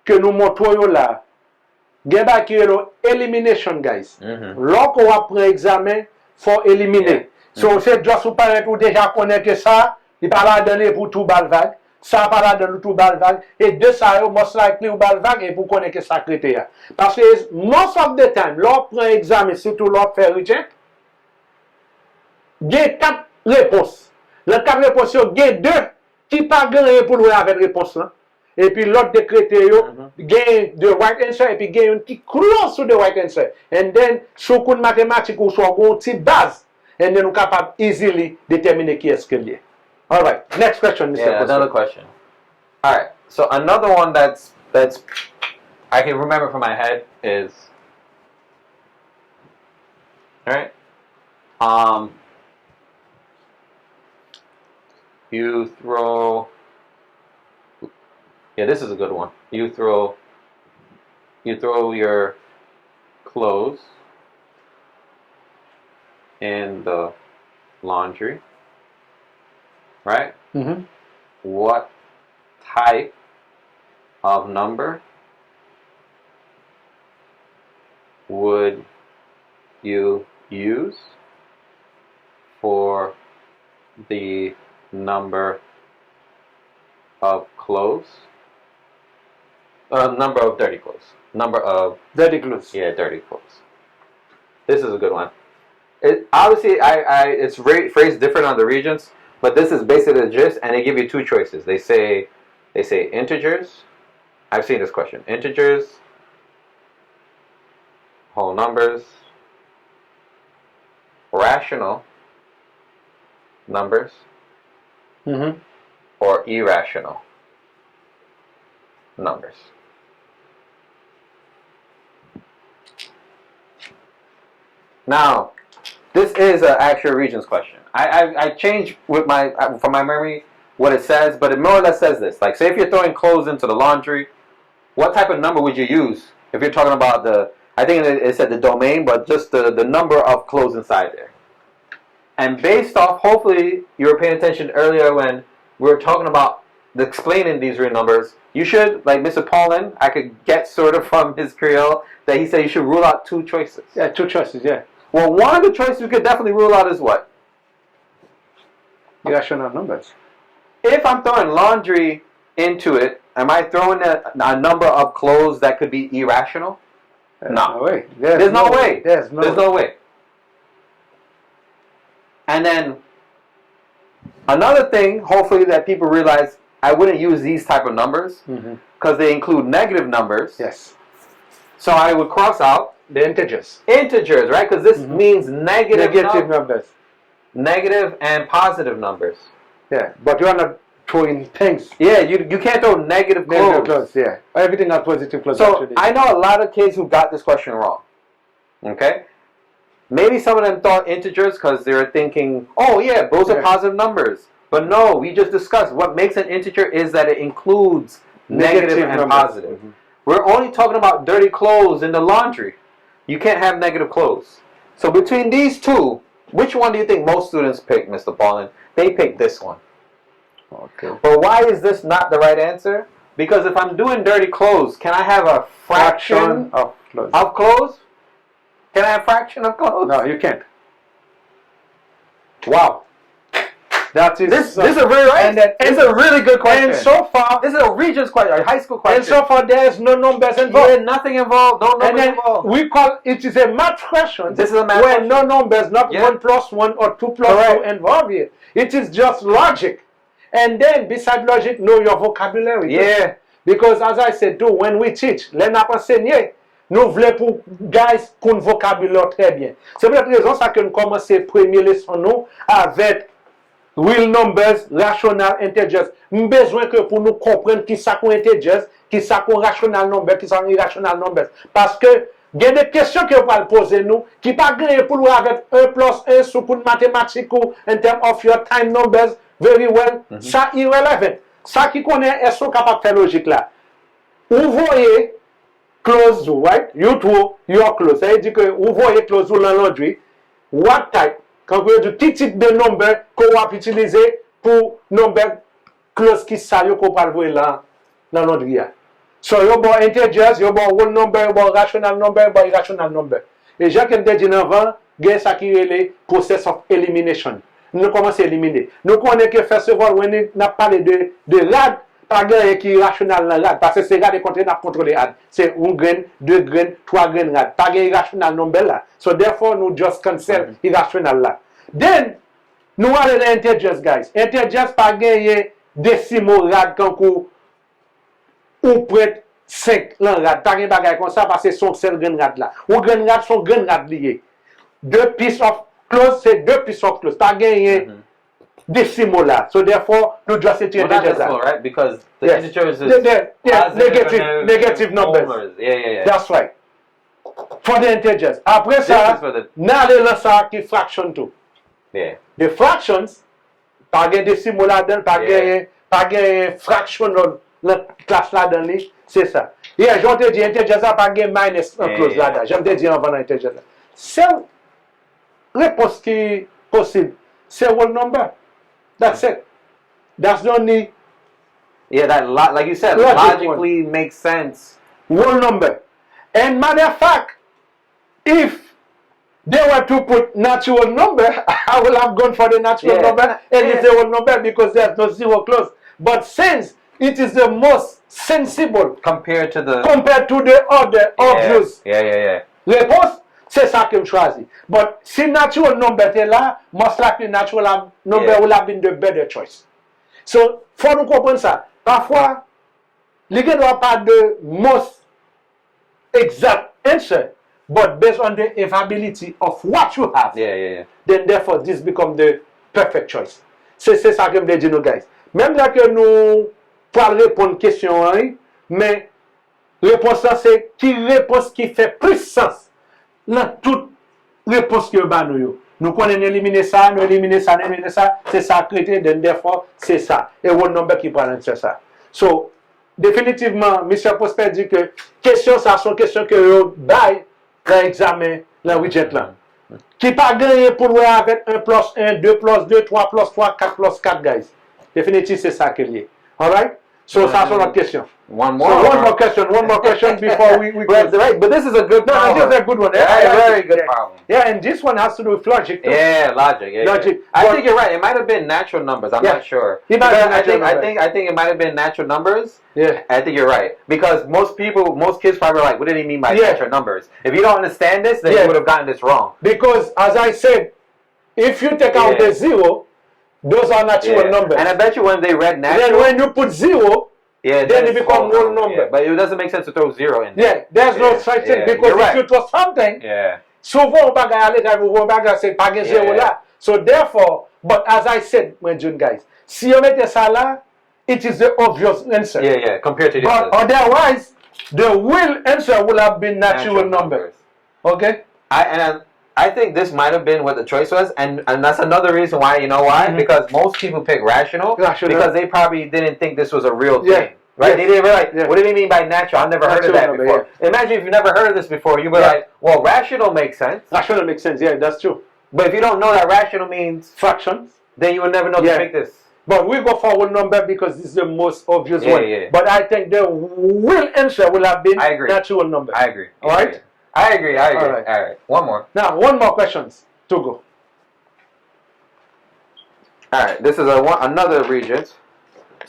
que nous montrons là, il y a elimination, guys. Lorsqu'on va prendre examen, faut éliminer. So, c'est juste pour paraître ou déjà connaître que ça, il ne va pas donner pour tout bal vague. Ça pas la donner tout bal vague et de ça most likely ou bal vague et pour connaître que ça critère parce que most of the time l'on prend examen surtout l'on fait recheck il y a 4 réponses les 4 réponses il y a 2 qui pas gagné pour nous avec réponse là et puis l'autre de critère gain the right answer et puis gain une qui close to the right answer and then sur coup de mathématiques ou sur un petit base and then nous capable easily déterminer qui est-ce qu'il y a. All right. Next question, Mr. Yeah, another question. All right. So another one that's I can remember from my head is, all right. You throw. Yeah, this is a good one. You throw your clothes in the laundry. Right? What type of number would you use for the number of clothes? Number of dirty clothes. Number of dirty clothes. Yeah, dirty clothes. This is a good one. It obviously it's phrased different on the regions. But this is basically the gist, and they give you 2 choices. They say integers. I've seen this question. Integers, whole numbers, rational numbers, or irrational numbers. Now, this is an actual regions question. I changed with from my memory what it says, but it more or less says this. Like, say if you're throwing clothes into the laundry, what type of number would you use if you're talking about I think it said the domain, but just the number of clothes inside there. And based off, hopefully you were paying attention earlier when we were talking about explaining these real numbers. You should, like Mr. Paulin, I could get sort of from his Creole that he said you should rule out 2 choices. Yeah, 2 choices, yeah. Well, one of the choices we could definitely rule out is what? Irrational numbers. If I'm throwing laundry into it, am I throwing a number of clothes that could be irrational? No way. There's no way. There's no way. And then another thing, hopefully, that people realize, I wouldn't use these type of numbers because they include negative numbers. Yes. So I would cross out the integers. Integers, right? Because this means negative numbers. Negative and positive numbers. Yeah, but you are not throwing things. Yeah, you can't throw negative clothes. Yeah, everything are positive clothes. So actually. I know a lot of kids who got this question wrong. Okay, maybe some of them thought integers because they were thinking, oh yeah, those are positive numbers. But no, we just discussed what makes an integer is that it includes negative and positive. We're only talking about dirty clothes in the laundry. You can't have negative clothes. So between these 2, which one do you think most students pick, Mr. Paulin? They pick this one. Okay. But why is this not the right answer? Because if I'm doing dirty clothes, can I have a fraction of clothes? Can I have fraction of clothes? No, you can't. Wow. That is this is a really it's a really good question. And so far, this is a Regents question, a high school question. And so far, there is no numbers involved. Yeah, nothing involved. No numbers involved. We call it is a math question. This is a math where question. No numbers, not 1 plus 1 or 2 plus 2 involved here. It is just logic. And then, beside logic, know your vocabulary. Yeah. Because as I said too, when we teach, learn up enseigner. nous voulons pour guys qu'on vocabulaire très bien. C'est pour cette raison ça que nous commençons première leçon nous avec real numbers, rational integers. Nous besoin que pour nous comprendre qui ça qu'on integers, qui ça qu'on rational number, qui ça qu'on irrational numbers. Parce que il y a des questions que vous allez poser nous qui pas gagner pour nous avec 1 plus 1 sur pour mathématiques ou in terms of your time numbers very well. Ça irrelevant. Ça qui connaît est sont capable de faire logique là. Vous voyez close you, right? You two, you are close. Ça veut dire que vous voyez close you dans laundry. What type? Quand vous avez du type de number qu'on va utiliser pour number close qui ça yo qu'on va voir là dans laundry. So you bon integers, you bon whole number, you bon rational number, bon irrational number. Et Jacques me dit avant, il y a ça qui est le process of elimination. Nous commençons à éliminer. Nous connaissons que first of all, when on a parlé de rad, pas de qui est rationnel dans rad, parce que c'est rad et contre n'a contrôlé rad. C'est 1 grain, 2 grains, 3 grains rad. Pas de irrational number là. So therefore, nous just cancel irrational là. Then, nous allons les integers, guys. Integers pas gagner décimaux rad quand ou près 5 lan rad. Pas de bagay comme ça parce que son seul grain rad là. Ou grain rad sont grain rad liés. 2 pieces of close, c'est 2 pieces of close. Pas gagner décimaux là. So therefore, nous just say well, not decimal, right? Because the yes. integers is negative numbers. Yeah. That's right. For the integers. Après ça, nous allons lancer qui fraction tout. Yeah. The fractions, pas de décimaux là-dedans, pas de fraction dans la classe là-dedans, c'est ça. Et je te dis, integers ça pas de minus en close là-dedans. Je te dis avant l'integer là. C'est réponse qui est possible. C'est whole number. That's it. That's the only. Yeah, that like you said, logically makes sense. Whole number. And matter of fact, if they were to put natural number, I will have gone for the natural number and it's the whole number because there's no zero close. But since it is the most sensible compared to the other obvious Yeah. réponse, c'est ça que je choisis. But si natural number était là, most likely natural number will have been the better choice. So, faut nous comprendre ça. Parfois, les gars n'ont pas de most exact answer, but based on the availability of what you have, then therefore this becomes the perfect choice. C'est ça que je veux dire, nous, guys. Même là que nous pouvons répondre à une question, mais réponse c'est qui réponse qui fait plus sens dans toute réponse que nous. Nous connaissons éliminer ça, nous éliminer ça, c'est ça créé, then therefore c'est ça. Et one number qui prend c'est ça. So, définitivement, M. Prosper dit que question ça sont questions que vous bail dans l'examen dans widget là. Qui pas gagné pour jouer avec 1 plus 1, 2 plus 2, 3 plus 3, 4 plus 4, guys. Définitivement, c'est ça qu'il y a. Alright? So, ça c'est notre question. One more question before we right, but this is a good problem. This is a good one. Very good problem. Yeah, and this one has to do with logic too. Yeah, logic. Yeah, logic. I think you're right. It might have been natural numbers. I'm not sure. I think it might have been natural numbers. Yeah. I think you're right. Because most kids probably are like, what did he mean by natural numbers? If you don't understand this, then you would have gotten this wrong. Because, as I said, if you take out the zero, those are natural numbers. And I bet you when they read natural... Then when you put zero, then it becomes whole number. Yeah, but it doesn't make sense to throw zero in. Yeah, there's no such thing. Because if you throw something, souvent, c'est pas zero là. So therefore, but as I said, my June guys, si on mettait ça là, it is the obvious answer. Yeah, compared to the But otherwise, the real answer will have been natural numbers. Okay? I think this might have been what the choice was, and that's another reason why. You know why? Because most people pick rational because they probably didn't think this was a real thing. Right? They didn't realize, what do they mean by natural? I've never heard of that before. Imagine if you've never heard of this before, you'd be like, well, rational makes sense. Rational makes sense, that's true. But if you don't know that rational means fractions, then you will never know to pick this. But we go for whole number because this is the most obvious one. But I think the real answer will have been natural number. I agree. All right? I agree. All right. One more. Now, one more questions to go. All right. This is another regent.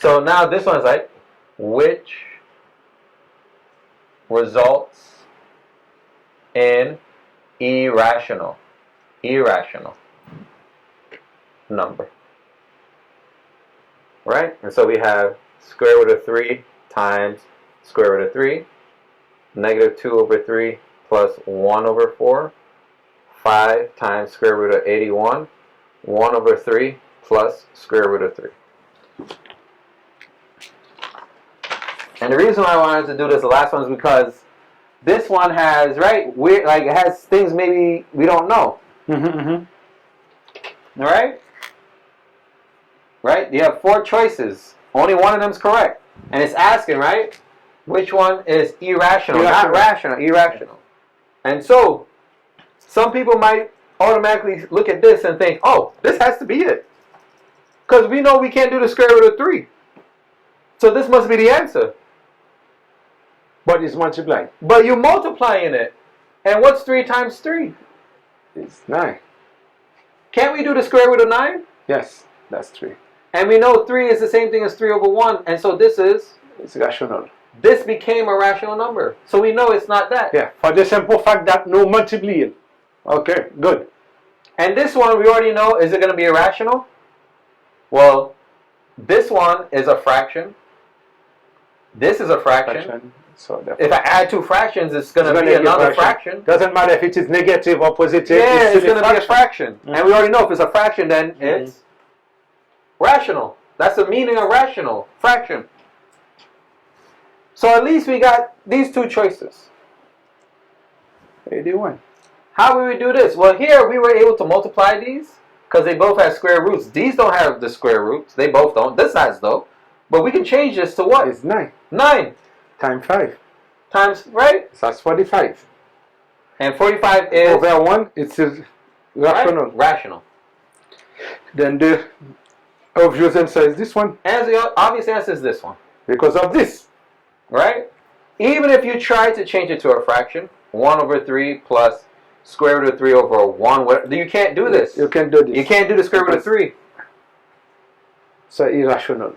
So now this one's like, which results in irrational number? Right? And so we have square root of 3 times square root of 3 negative 2 over 3 plus 1 over 4. 5 times square root of 81. 1 over 3 plus square root of 3. And the reason why I wanted to do this, the last one, is because this one has, right, weird, like, it has things maybe we don't know. All right? Right? You have 4 choices. Only one of them is correct. And it's asking, right, which one is irrational. Not rational, irrational. And so, some people might automatically look at this and think, oh, this has to be it. Because we know we can't do the square root of 3. So this must be the answer. But it's multiplying. But you're multiplying it. And what's 3 times 3? It's 9. Can't we do the square root of 9? Yes, that's 3. And we know 3 is the same thing as 3 over 1. And so this is? It's rational. This became a rational number. So we know it's not that. Yeah, for the simple fact that no multiplying. Okay, good. And this one we already know, is it going to be irrational? Well, this one is a fraction. This is a fraction. So if I add 2 fractions, it's going to be another fraction. Doesn't matter if it is negative or positive. Yeah, it's going to be a fraction. And we already know if it's a fraction, then it's rational. That's the meaning of rational, fraction. So at least we got these 2 choices. 81. How will we do this? Well, here we were able to multiply these because they both have square roots. These don't have the square roots. They both don't. This size though. But we can change this to what? It's 9. 9. Times 5. Times, right? So that's 45. And 45 is? Over 1, it's rational. Right? Rational. Then the obvious answer is this one. And the obvious answer is this one. Because of this. Right? Even if you try to change it to a fraction, 1 over 3 plus square root of 3 over 1, you can't do this. You can't do this. You can't do the square root of 3. So irrational.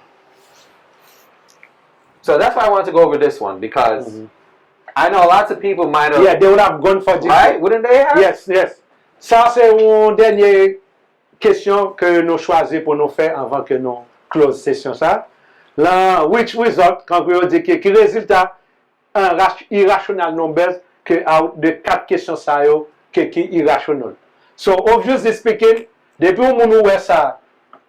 So that's why I wanted to go over this one, because I know lots of people might have... Yeah, they would have gone for this. Right? Wouldn't they have? Yes, yes. Ça, c'est une dernière question que nous choisissons pour nous faire avant que nous close session ça. Là, which result, quand vous dites que résultat un irrational numbers que out de 4 questions ça yo qui irrational. So obviously speaking, depuis où nous voit ça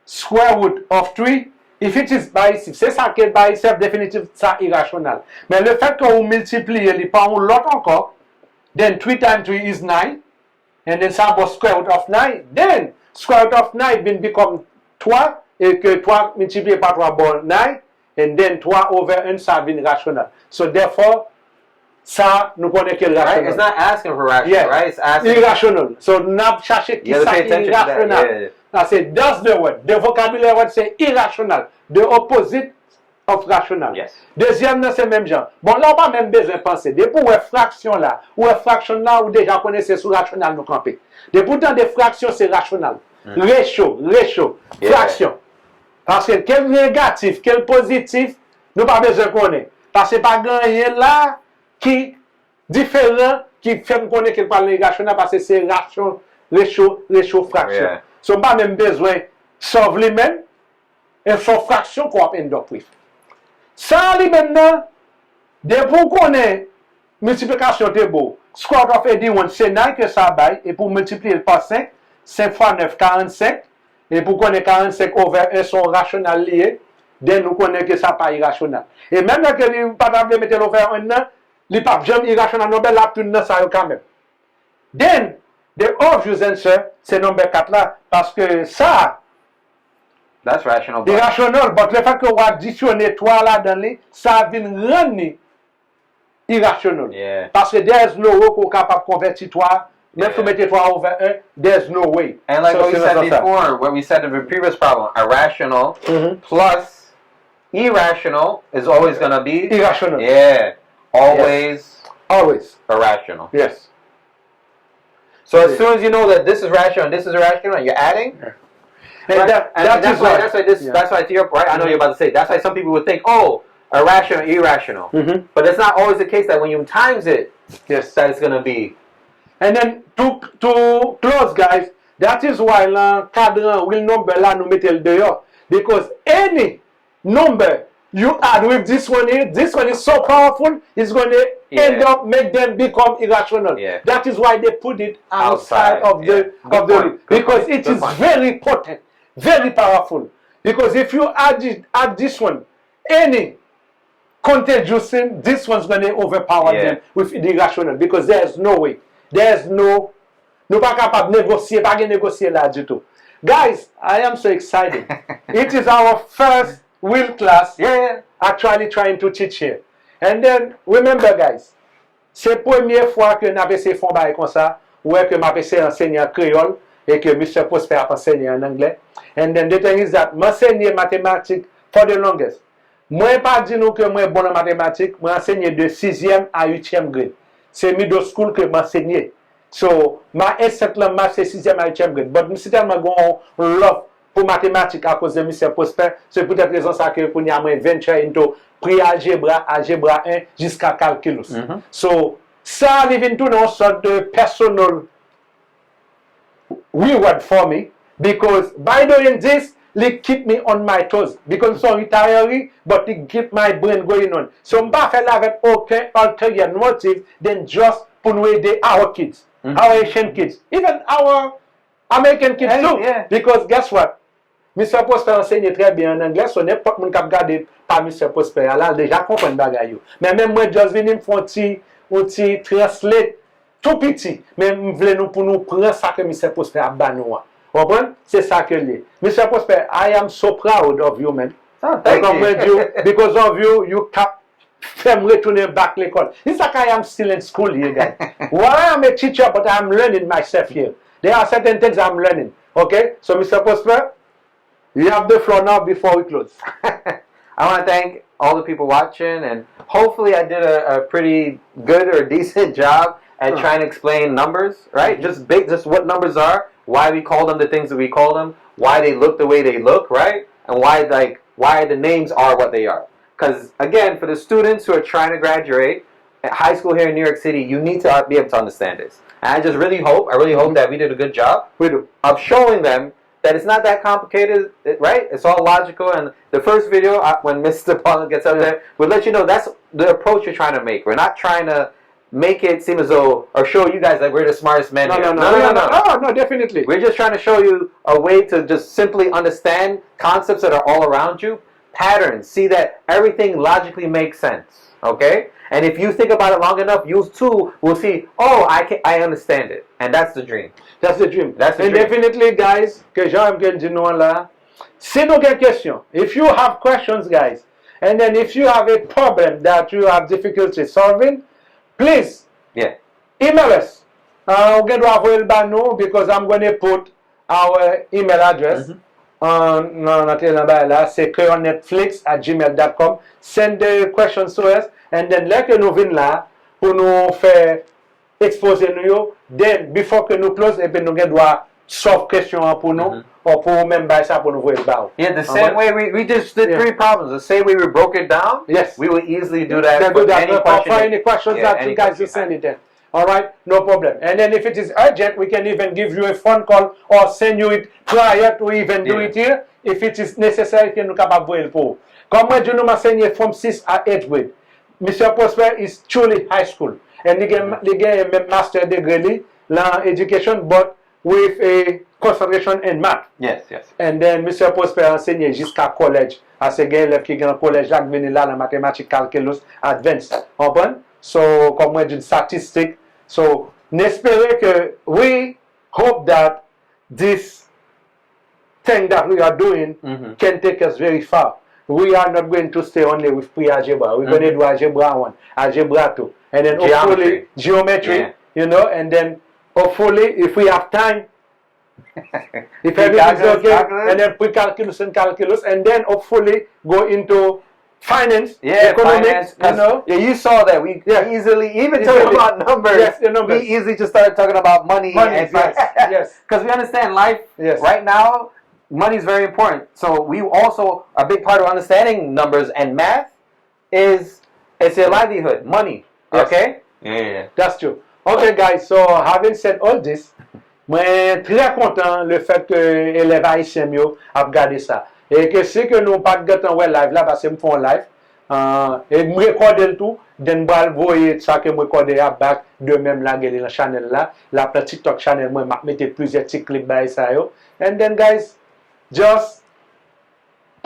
square root of 3, if it is by itself, c'est ça qui est by itself définitive ça irrational. Mais le fait qu'on multiplie les par l'autre encore, then 3 times 3 is 9, and then ça va square root of 9, then square root of 9 will become 3, et que 3 multiplié par 3 bon 9, and then 3 over 1 ça devient rationnel. So therefore, ça nous connaît que Right? rationnel. It's not asking for rational, right? It's asking... Irrational. So n'a cherché qui ça irrationnel. Now say does the word. The vocabulary word say irrational. The opposite of rational. Yes. Deuxième, c'est même genre. Bon, là, on pas même besoin de penser. Depuis où est fraction là, ou déjà connaissez sous rationnel nous camper. Depuis pourtant des fractions, c'est rationnel. Ratio, fraction. Parce que quel négatif, quel positif, nous pas besoin de connaître. Parce que pas rien là qui différent, qui fait nous connaître qu'il parle rationnel, parce que c'est ratio, fraction. Yeah. So pas même besoin de sauver les mêmes, et son fraction qu'on a end with. Ça, lui maintenant, depuis qu'on est multiplication de beau, square of 81, c'est 9 que ça baille, et pour multiplier par 5, 5 fois 9, 45, et pour qu'on ait 45 over 1 sont rationnels liés, then nous connaissons que ça pas irrationnel. Et même quand nous pas de mettre over 1, les pas jamais irrationnel, nous là tout dans ça quand même. Then the obvious answer c'est number 4 là, parce que ça That's rational. But... irrational, but le fait que on additionner 3 là dans les, ça vient rendre irrational. Yeah. Parce que there's no way qu'on capable de convertir 3, même si vous mettez 3 over 1, there's no way. And like So what we said before, what we said in the previous problem, a rational plus irrational is always going to be irrational. Yeah. Always irrational. Yes. So as soon as you know that this is rational and this is irrational and you're adding, and right? That's why to your right, I know you're about to say, that's why some people would think, oh, irrational, irrational. But it's not always the case that when you times it, that it's going to be. And then to close, guys, that is why cadran will number là nous mettez le dehors, because any number you add with this one here, this one is so powerful, it's going to end up make them become irrational. Yeah. That is why they put it outside of the because it is very potent, very powerful. Because if you add this one, any contagious sin, this one's going to overpower them with the irrational, because there's no way. There's no pas capable négocier, pas négocier là du tout. Guys, I am so excited. It is our first will class actually trying to teach here. And then remember guys, c'est la première fois que nous avons essayé de faire comme ça, ouais que m'a essayé d'enseigner en créole et que Mr. Prosper a enseigné en anglais. And then the thing is that m'enseigner mathématiques for the longest. Moi pas dire nous que moi bon en mathématiques, moi enseigner de 6e à 8e grade. C'est middle school que m'enseigner. So, ma S7 là, c'est 6e à 8e grade. But je tellement gon love pour mathématiques à cause de Mr. Prosper. C'est peut-être raison ça que pour nous venture into pre-algebra, algebra 1 jusqu'à calculus. So, ça arrive into une sorte de personal reward for me, because by doing this, it keep me on my toes. Because so retiring, but it keep my brain going on. So, je ne fais pas avec aucun ulterior motive than just pour nous aider our kids, our Asian kids, even our American kids too. Because guess what? Mr. Prosper enseigne très bien en anglais, so n'importe qui qui regarde par Mr. Prosper, là déjà comprend bagay yo. Mais même moi just venir me faire un petit translate tout petit, mais m'vle nous pour nous prendre ça que Mr. Prosper a ban nous. Comprendre? C'est ça que li. Mr. Prosper, I am so proud of you, man. Oh, thank you. Because of you, you kept them returning back to l'école. It's like I am still in school here, guys. Well, I am a teacher, but I'm learning myself here. There are certain things I'm learning. Okay? So, Mr. Prosper, you have the floor now before we close. I want to thank all the people watching, and hopefully I did a pretty good or decent job at trying to explain numbers, right? Just what numbers are, why we call them the things that we call them, why they look the way they look, right? And why the names are what they are. Because again, for the students who are trying to graduate at high school here in New York City, you need to be able to understand this. And I really hope that we did a good job of showing them that it's not that complicated, right? It's all logical. And the first video, when Mr. Paul gets up there, we'll let you know that's the approach you're trying to make. We're not trying to make it seem as though, or show you guys that we're the smartest men here. No, definitely. We're just trying to show you a way to just simply understand concepts that are all around you, patterns, see that everything logically makes sense, okay? And if you think about it long enough, you too will see, oh, I understand it. And that's the dream. That's the dream. That's the and dream. Definitely, guys, que j'aime que nous là, si nous avez questions, if you have questions, guys, and then if you have a problem that you have difficulty solving, please email us. We'll get to because I'm going to put our email address on c'est kreyolnetflix@gmail.com. Send the questions to us, and then let nous venir là pour nous faire exposer nous. Then before que nous close, et puis nous doit solve question pour nous, or pour même ça pour nous voir le Yeah, the same way we just did 3 problems. The same way we broke it down. Yes, we will easily do that. For any questions that you guys will send it in. All right, no problem. And then if it is urgent, we can even give you a phone call or send you it prior to even do it here. If it is necessary, que nous capable voir le pour. Comme moi, je nous m'enseigne from 6 à 8 grade. Mr. Prosper is truly high school, and he get a master degree in education, but with a concentration in math. Yes. And then Mr. Prosper enseigne jusqu'à collège. À ce gars qui est en collège, Jacques venu là dans mathématiques, calculus, advanced. Comprends? So, comme moi, d'une statistique. So, n'espérez que we hope that this thing that we are doing can take us very far. We are not going to stay only with pre-algebra. We're going to do algebra 1, algebra 2, and then hopefully geometry, you know, and then hopefully if we have time, if everything's okay, and then pre-calculus and calculus, and then hopefully go into finance, economics, you know. Yeah, you saw that. We easily, even talking about numbers, we easily just started talking about money. Yes. Because we understand life right now, money is very important. So we also, a big part of understanding numbers and math is it's a livelihood, money. Yes. Okay? Yeah. That's true. Okay, guys, so having said all this, moi très content le fait que élèves haïtiens yo a regardé ça. Et que si que nous pas de temps ouais live là parce que me font live et me recorder tout, den bal voyer ça que me recorder à back de même là gagner la channel là, la TikTok channel moi m'a mettre plusieurs petits clips by ça yo. And then guys, just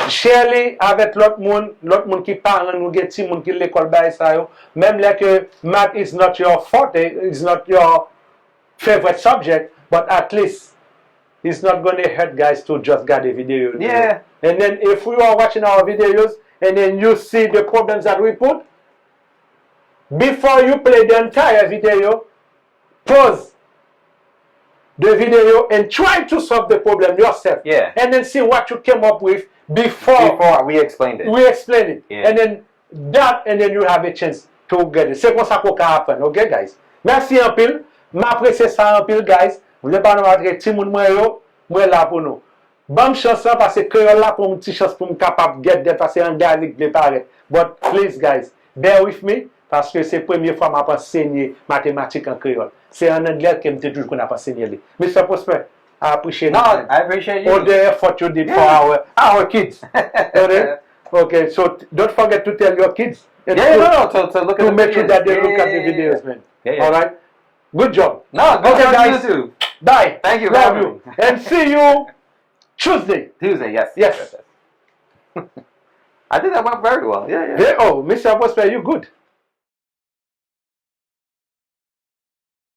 share les avec l'autre monde qui parle, nous get ti monde qui l'école by ça yo. Même là que math is not your forte, is not your favorite subject, but at least it's not going to hurt guys to just get a video. Yeah. And then if you are watching our videos and then you see the problems that we put, before you play the entire video, pause the video and try to solve the problem yourself. Yeah. And then see what you came up with before we explained it. we explain it. Yeah. And then you have a chance to get it. C'est comme ça qu'on peut happen, okay guys? Merci un pile. M'apprécie ça un pile guys. Vous voulez pas nous montrer petit monde moi là pour nous. Bonne chance parce que créole là pour une petite chance pour me capable get there parce que un gars avec les paraître. But please guys, bear with me parce que c'est la première fois que je enseigner mathématiques en créole. C'est en anglais que je toujours qu'on a enseigné. Mr. Prosper, I appreciate No, it. I appreciate you. All the effort you did for our kids. Okay? Okay, so don't forget to tell your kids. And to look at to the make sure videos. that they look at the videos, man. Yeah. All right? Good job. No, good Okay, job guys. to you too. Bye. Thank you. Love you. And see you Tuesday. Tuesday, yes. Yes. I think that went very well. Yeah. Yeah, oh, Mr. Prosper, you good.